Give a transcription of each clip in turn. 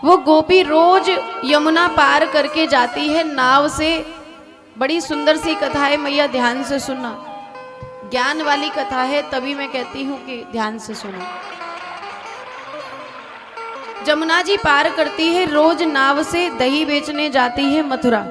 वो गोपी रोज यमुना पार करके जाती है नाव से। बड़ी सुंदर सी कथा है मैया, ध्यान से सुनना, ज्ञान वाली कथा है, तभी मैं कहती हूं कि ध्यान से सुनो। जमुना जी पार करती है, रोज नाव से दही बेचने जाती है मथुरा,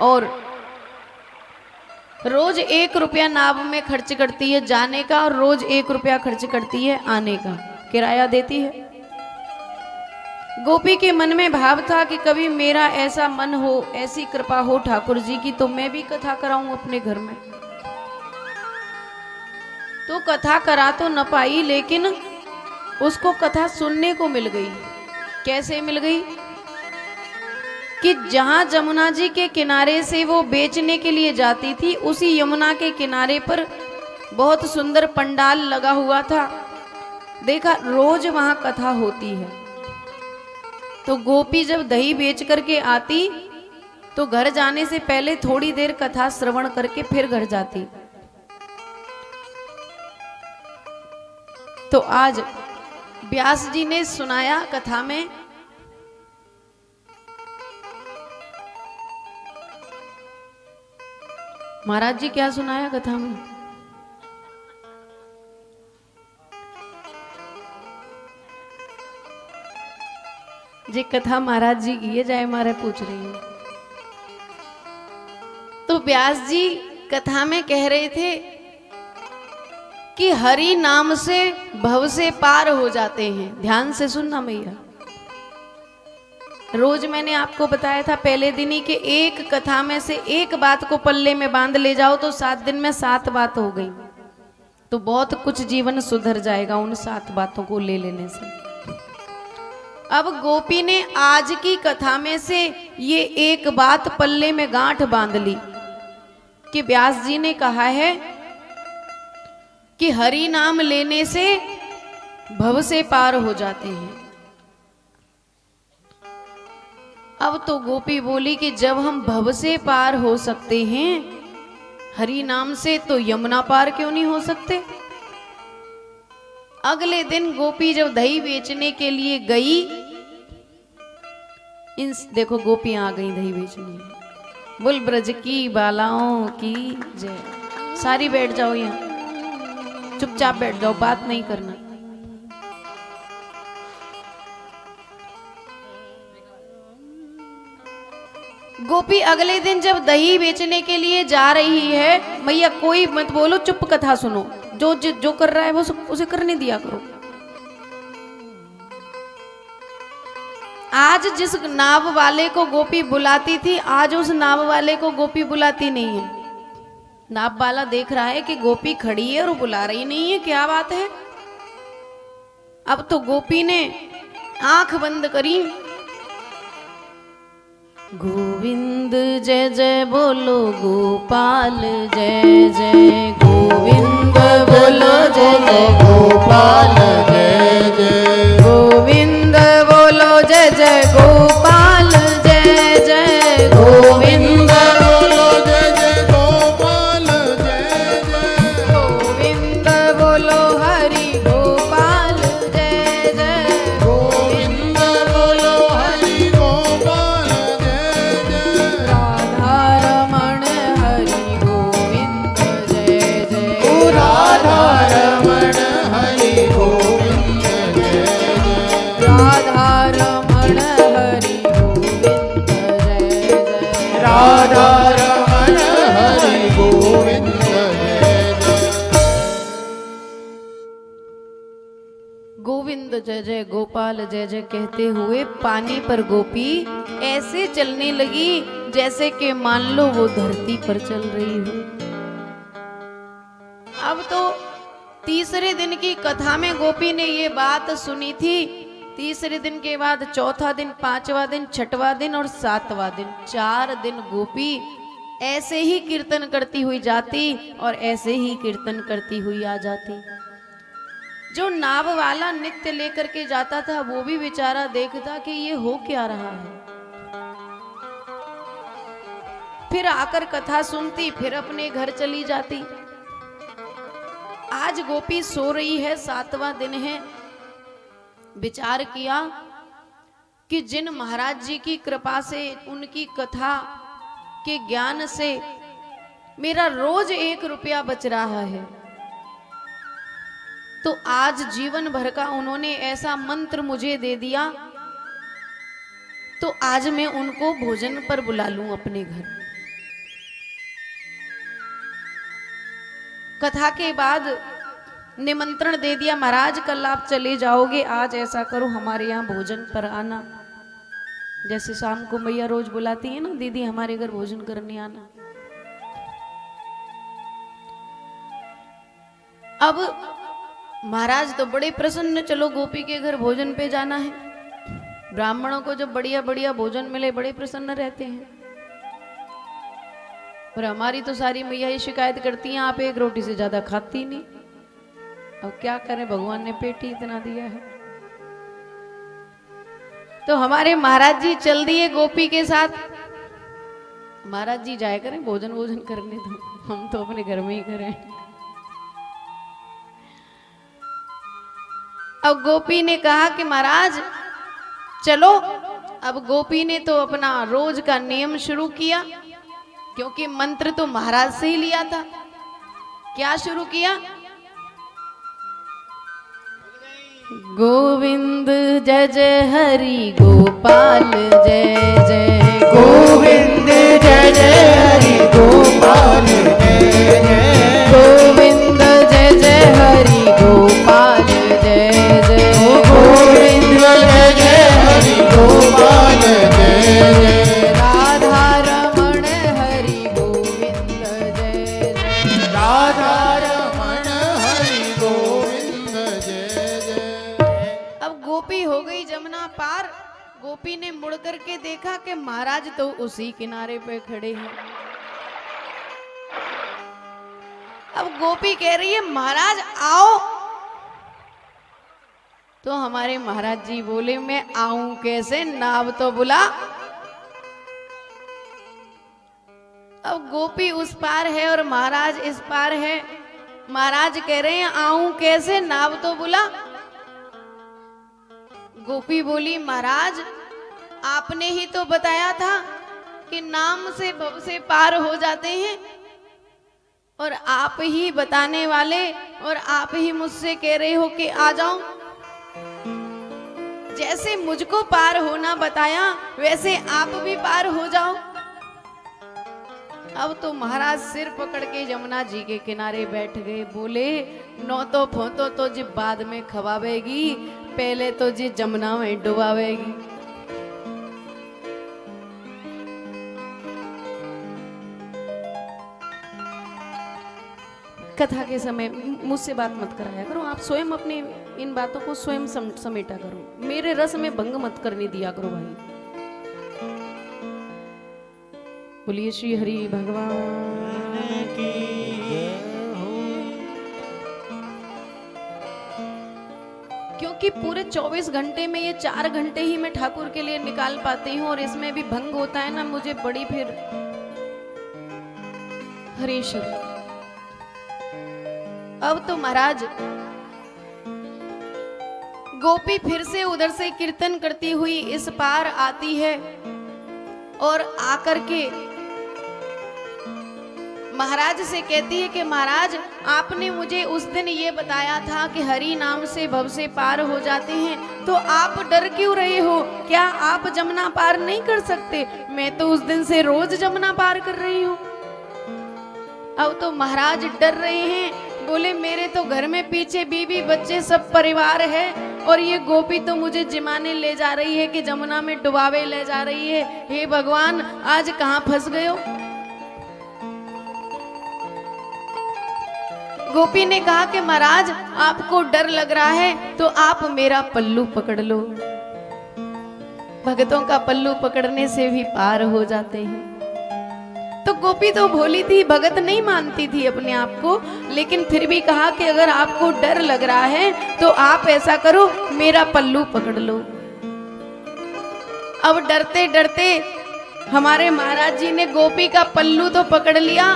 और रोज 1 रुपया नाव में खर्च करती है जाने का, और रोज 1 रुपया खर्च करती है आने का, किराया देती है। गोपी के मन में भाव था कि कभी मेरा ऐसा मन हो, ऐसी कृपा हो ठाकुर जी की, तो मैं भी कथा कराऊं अपने घर में। तो कथा करा तो न पाई, लेकिन उसको कथा सुनने को मिल गई। कैसे मिल गई? कि जहां जमुना जी के किनारे से वो बेचने के लिए जाती थी, उसी यमुना के किनारे पर बहुत सुंदर पंडाल लगा हुआ था। देखा, रोज वहां कथा होती है। तो गोपी जब दही बेच करके आती तो घर जाने से पहले थोड़ी देर कथा श्रवण करके फिर घर जाती। तो आज व्यास जी ने सुनाया कथा में, महाराज जी क्या सुनाया कथा में? जी कथा महाराज जी की है, जय मारे पूछ रही हूं। तो व्यास जी कथा में कह रहे थे कि हरि नाम से भव से पार हो जाते हैं। ध्यान से सुनना मैया, रोज मैंने आपको बताया था पहले दिन ही कि एक कथा में से एक बात को पल्ले में बांध ले जाओ तो 7 दिन में 7 बात हो गई, तो बहुत कुछ जीवन सुधर जाएगा उन 7 बातों को ले लेने से। अब गोपी ने आज की कथा में से ये एक बात पल्ले में गांठ बांध ली कि व्यास जी ने कहा है कि हरि नाम लेने से भव से पार हो जाते हैं। अब तो गोपी बोली कि जब हम भव से पार हो सकते हैं हरि नाम से, तो यमुना पार क्यों नहीं हो सकते? अगले दिन गोपी जब दही बेचने के लिए गई, देखो गोपियां आ गई दही बेचने। बुल ब्रज की बालाओं की जय। सारी बैठ जाओ, यहाँ चुपचाप बैठ जाओ, बात नहीं करना। गोपी अगले दिन जब दही बेचने के लिए जा रही है, मैया कोई मत बोलो, चुप कथा सुनो, जो कर रहा है वो उसे करने दिया करो। आज जिस नाव वाले को गोपी बुलाती थी, आज उस नाव वाले को गोपी बुलाती नहीं है। नाव वाला देख रहा है कि गोपी खड़ी है और बुला रही नहीं है, क्या बात है। अब तो गोपी ने आंख बंद करी, गोविंद जय जय बोलो, गोपाल जय जय, गोविंद बोलो जय जय, गोपाल जय जय, गोविंद बोलो जय जय, गोपाल जय जय, गोविंद बोलो जय जय, गोपाल जय जय, गोविंद बोलो हरि गोपाल जय जय, गोविंद बोलो हरि गोपाल जय जय, राधा रमण हरि गोविंद जय जय, राधा रमण हरि गोविंद जय जय, राधा रमण हरि गोविंद जय जय, राधा रमण हरि गोविंद जय जय, गोविंद जय जय, गोपाल जय जय कहते हुए पानी पर गोपी ऐसे चलने लगी जैसे कि मान लो वो धरती पर चल रही हो। अब तो तीसरे दिन की कथा में गोपी ने ये बात सुनी थी। तीसरे दिन के बाद चौथा दिन, 5वां दिन, 6वां दिन और 7वां दिन, 4 दिन गोपी ऐसे ही कीर्तन करती हुई जाती और ऐसे ही कीर्तन करती हुई आ जाती। जो नाव वाला नित्य लेकर के जाता था वो भी बेचारा देखता कि ये हो क्या रहा है, फिर आकर कथा सुनती, फिर अपने घर चली जाती। आज गोपी सो रही है, 7वां दिन है। विचार किया कि जिन महाराज जी की कृपा से, उनकी कथा के ज्ञान से मेरा रोज 1 रुपया बच रहा है, तो आज जीवन भर का उन्होंने ऐसा मंत्र मुझे दे दिया, तो आज मैं उनको भोजन पर बुला लूं अपने घर। कथा के बाद निमंत्रण दे दिया, महाराज कल आप चले जाओगे, आज ऐसा करो हमारे यहाँ भोजन पर आना। जैसे शाम को मैया रोज बुलाती है ना, दीदी हमारे घर भोजन करने आना। अब महाराज तो बड़े प्रसन्न, चलो गोपी के घर भोजन पे जाना है। ब्राह्मणों को जब बढ़िया बढ़िया भोजन मिले बड़े प्रसन्न रहते हैं। पर हमारी तो सारी मैया ये शिकायत करती हैं, आप 1 रोटी से ज्यादा खाती नहीं। अब क्या करें, भगवान ने पेट ही इतना दिया है। तो हमारे महाराज जी चल दिए गोपी के साथ। महाराज जी जाए करें भोजन वोजन करने, तो हम तो अपने घर में ही करें। अब गोपी ने कहा कि महाराज चलो। अब गोपी ने तो अपना रोज का नियम शुरू किया, क्योंकि मंत्र तो महाराज से ही लिया था। क्या शुरू किया? गोविंद जय जय हरि गोपाल जय जय, गोविंद जय जय हरि गोपाल जय जय, गोविंद जय जय हरि गोपाल जय जय, गोविंद जय जय हरि गोपाल जय जय, राधा रमण हरि गोविंद जय जय, राधा रमण हरि गोविंद जय जय। अब गोपी हो गई जमुना पार। गोपी ने मुड़ करके देखा कि महाराज तो उसी किनारे पे खड़े हैं। अब गोपी कह रही है महाराज आओ। तो हमारे महाराज जी बोले मैं आऊं कैसे, नाव तो बुला। अब गोपी उस पार है और महाराज इस पार है। महाराज कह रहे हैं आऊं कैसे, नाव तो बुला। गोपी बोली महाराज आपने ही तो बताया था कि नाम से भव से पार हो जाते हैं, और आप ही बताने वाले और आप ही मुझसे कह रहे हो कि आ जाओ। जैसे मुझको पार होना बताया वैसे आप भी पार हो जाओ। अब तो महाराज सिर पकड़ के यमुना जी के किनारे बैठ गए। बोले नौ तो फोतो तो जी बाद में खवावेगी, पहले तो जी जमुना में डुबावेगी। कथा के समय मुझसे बात मत कराया करो, आप स्वयं अपने इन बातों को स्वयं समेटा करो, मेरे रस में भंग मत करने दिया करो भाई। बोलिए श्री हरि भगवान की। क्योंकि पूरे 24 घंटे में ये 4 घंटे ही मैं ठाकुर के लिए निकाल पाती हूँ, और इसमें भी भंग होता है ना, मुझे बड़ी फिर हरीश्वर। अब तो महाराज गोपी फिर से उधर से कीर्तन करती हुई इस पार आती है, और आकर के महाराज से कहती है कि महाराज आपने मुझे उस दिन ये बताया था कि हरि नाम से भव से पार हो जाते हैं, तो आप डर क्यों रहे हो? क्या आप जमुना पार नहीं कर सकते? मैं तो उस दिन से रोज जमुना पार कर रही हूँ। अब तो महाराज डर रहे हैं। बोले मेरे तो घर में पीछे बीवी बच्चे सब परिवार है, और ये गोपी तो मुझे जिमाने ले जा रही है कि जमुना में डुबावे ले जा रही है। हे भगवान आज कहाँ फंस गए हो? गोपी ने कहा कि महाराज आपको डर लग रहा है तो आप मेरा पल्लू पकड़ लो। भक्तों का पल्लू पकड़ने से भी पार हो जाते हैं। तो गोपी तो भोली थी, भगत नहीं मानती थी अपने आप को, लेकिन फिर भी कहा कि अगर आपको डर लग रहा है तो आप ऐसा करो मेरा पल्लू पकड़ लो। अब डरते डरते हमारे महाराज जी ने गोपी का पल्लू तो पकड़ लिया,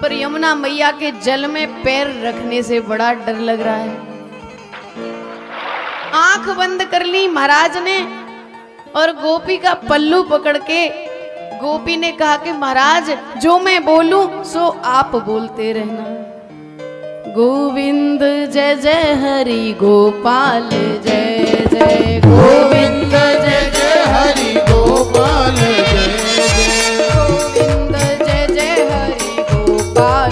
पर यमुना मैया के जल में पैर रखने से बड़ा डर लग रहा है। आंख बंद कर ली महाराज ने, और गोपी का पल्लू पकड़ के गोपी ने कहा कि महाराज जो मैं बोलूं सो आप बोलते रहना। गोविंद जय जय हरि गोपाल जय जय गोविंद जय जय हरि गोपाल जय जय गोविंद जय जय हरि गोपाल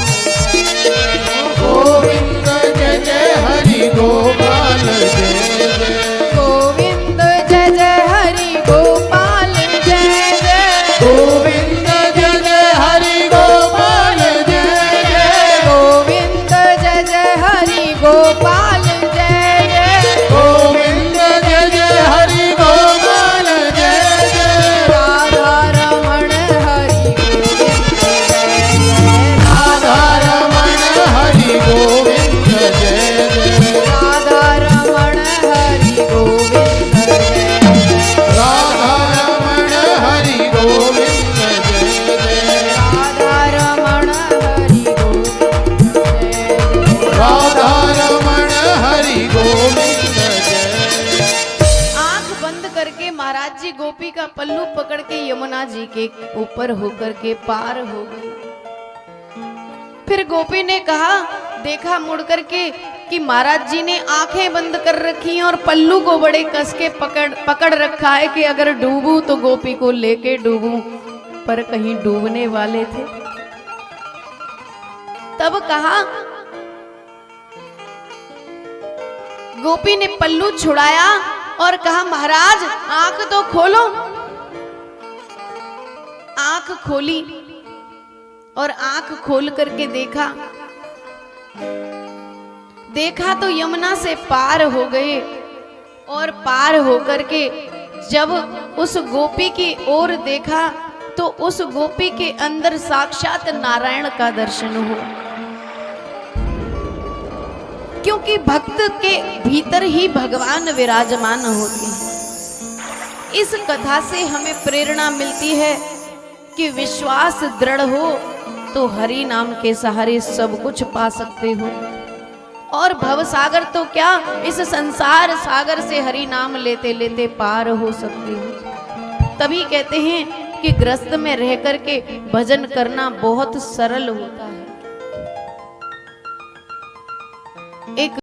गोविंद जय जय हरि गोपाल जय जय गोविंद जय जय हरि गोपाल जय जय गोविंद जय जय हरि गोपाल जय जय गोविंद जय जय हरि गोपाल जय जय गोविंद जय जय हरि गोपाल जय जय राधा रमण हरि गोविंद जय जय राधा रमण हरि गोविंद जय जय राधा रमण हरि गोविंद जय जय राधा रमण हरि गोविंद जय जय राधा रमण हरि गोविंद जय जय राधा रमण हरि गोविंद जय आंख बंद करके महाराज जी गोपी का पल्लू पकड़ के यमुना जी के ऊपर होकर के पार हो गए। फिर गोपी ने कहा, देखा मुड़ करके कि महाराज जी ने आंखें बंद कर रखी हैं और पल्लू को बड़े कस के पकड़ रखा है कि अगर डूबूं तो गोपी को लेके डूबूं, पर कहीं डूबने वाले थे। तब कहा, गोपी ने पल्लू छुड़ाया और कहा महाराज आंख तो खोलो। आंख खोली और आंख खोल करके देखा तो यमुना से पार हो गए। और पार होकर के जब उस गोपी की ओर देखा तो उस गोपी के अंदर साक्षात नारायण का दर्शन हुआ, क्योंकि भक्त के भीतर ही भगवान विराजमान होते हैं। इस कथा से हमें प्रेरणा मिलती है कि विश्वास दृढ़ हो तो हरि नाम के सहारे सब कुछ पा सकते हो। और भव सागर तो क्या, इस संसार सागर से हरि नाम लेते लेते पार हो सकते हो। तभी कहते हैं कि ग्रस्त में रह करके भजन करना बहुत सरल होता है। एक